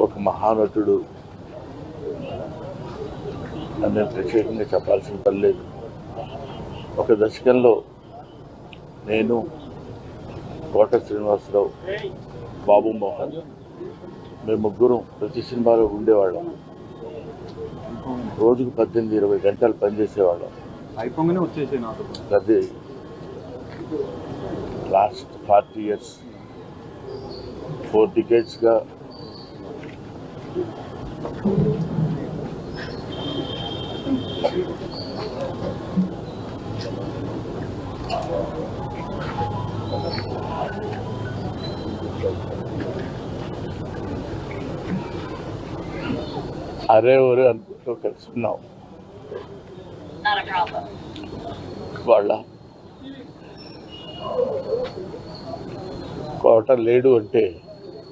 ఒక మహానటుడు అని ప్రత్యేకంగా చెప్పాల్సిన పని లేదు. ఒక దశకంలో నేను, కోట శ్రీనివాసరావు, బాబు మోహన్ మేము ముగ్గురం ప్రతి సినిమాలో ఉండేవాళ్ళం. రోజుకు 18-20 గంటలు పనిచేసేవాళ్ళం. అది లాస్ట్ 40 years 4 decades-గా అరే ఒరే అనుకుంటూ కలిసి ఉన్నాం. వాళ్ళ కోట లేడు అంటే